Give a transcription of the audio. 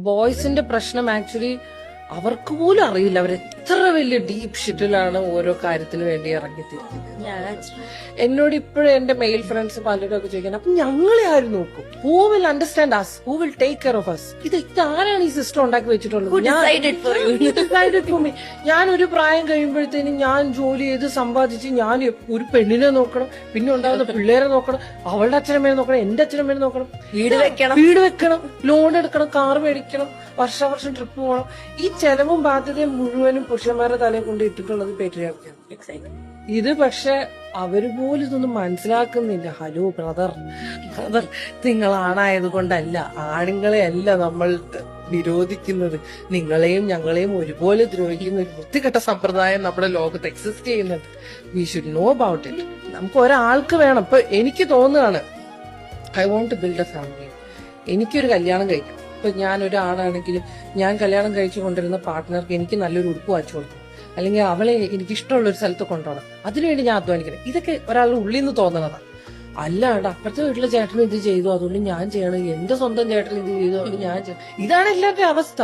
ബോയ്സിന്റെ പ്രശ്നം ആക്ച്വലി അവർക്ക് പോലും അറിയില്ല അവർ എത്ര വലിയ ഡീപ് ഷിറ്റിലാണ് ഓരോ കാര്യത്തിന് വേണ്ടി ഇറങ്ങിത്തിരിക്കുന്നത്. എന്നോട് ഇപ്പോഴും എന്റെ മെയിൽ ഫ്രണ്ട്സ് പലരും ഒക്കെ ചോദിക്കാൻ അപ്പൊ ഞങ്ങളെ ആരും നോക്കും? Who will understand us? Who will take care of us? ഇതാരാണ് ഈ സിസ്റ്റം ഉണ്ടാക്കി വെച്ചിട്ടുള്ളത്? ഞാൻ ഒരു പ്രായം കഴിയുമ്പോഴത്തേനും ഞാൻ ജോലി ചെയ്ത് സമ്പാദിച്ച് ഞാൻ ഒരു പെണ്ണിനെ നോക്കണം, പിന്നെ ഉണ്ടാകുന്ന പിള്ളേരെ നോക്കണം, അവളുടെ അച്ഛനമ്മേനെ നോക്കണം, എന്റെ അച്ഛനമ്മേനെ നോക്കണം, വീട് വെക്കണം, ലോൺ എടുക്കണം, കാർ മേടിക്കണം, വർഷാവർഷം ട്രിപ്പ് പോകണം. ഈ ചെലവും ബാധ്യതയും മുഴുവനും പുരുഷന്മാരുടെ തലയെ കൊണ്ട് ഇട്ടിട്ടുള്ളത് പേട്രിയാർക്കിയാണ്. ഇത് പക്ഷെ അവര് പോലും ഇതൊന്നും മനസ്സിലാക്കുന്നില്ല. ഹലോ ബ്രദർ, നിങ്ങൾ ആണായത് കൊണ്ടല്ല, ആണുങ്ങളെ അല്ല നമ്മൾ വിരോധിക്കുന്നത്, നിങ്ങളെയും ഞങ്ങളെയും ഒരുപോലെ ദ്രോഹിക്കുന്ന ഒരു വൃത്തികെട്ട സമ്പ്രദായം നമ്മുടെ ലോകത്ത് എക്സിസ്റ്റ് ചെയ്യുന്നുണ്ട്. We should know about it. നമുക്ക് ഒരാൾക്ക് വേണം. ഇപ്പൊ എനിക്ക് തോന്നുകയാണ്, I want to build a family. എനിക്കൊരു കല്യാണം കഴിക്കണം. ഇപ്പൊ ഞാൻ ഒരാളാണെങ്കിലും ഞാൻ കല്യാണം കഴിച്ചു കൊണ്ടിരുന്ന പാർട്ട്ണർക്ക് എനിക്ക് നല്ലൊരു ഉടുപ്പ് വാങ്ങിച്ചു കൊടുക്കണം, അല്ലെങ്കിൽ അവളെ എനിക്ക് ഇഷ്ടമുള്ള ഒരു സ്ഥലത്ത് കൊണ്ടുപോകണം, അതിനുവേണ്ടി ഞാൻ അധ്വാനിക്കണം. ഇതൊക്കെ ഒരാളുടെ ഉള്ളിൽ നിന്ന് തോന്നണതാണ്. അല്ലാണ്ട് അപ്പുറത്തെ വീട്ടിലെ ചേട്ടൻ ഇത് ചെയ്തു അതുകൊണ്ട് ഞാൻ ചെയ്യണം, എന്റെ സ്വന്തം ചേട്ടൻ ഇത് ചെയ്തു അതുകൊണ്ട് ഞാൻ ചെയ്യണം. ഇതാണ് എല്ലാവരുടെയും അവസ്ഥ.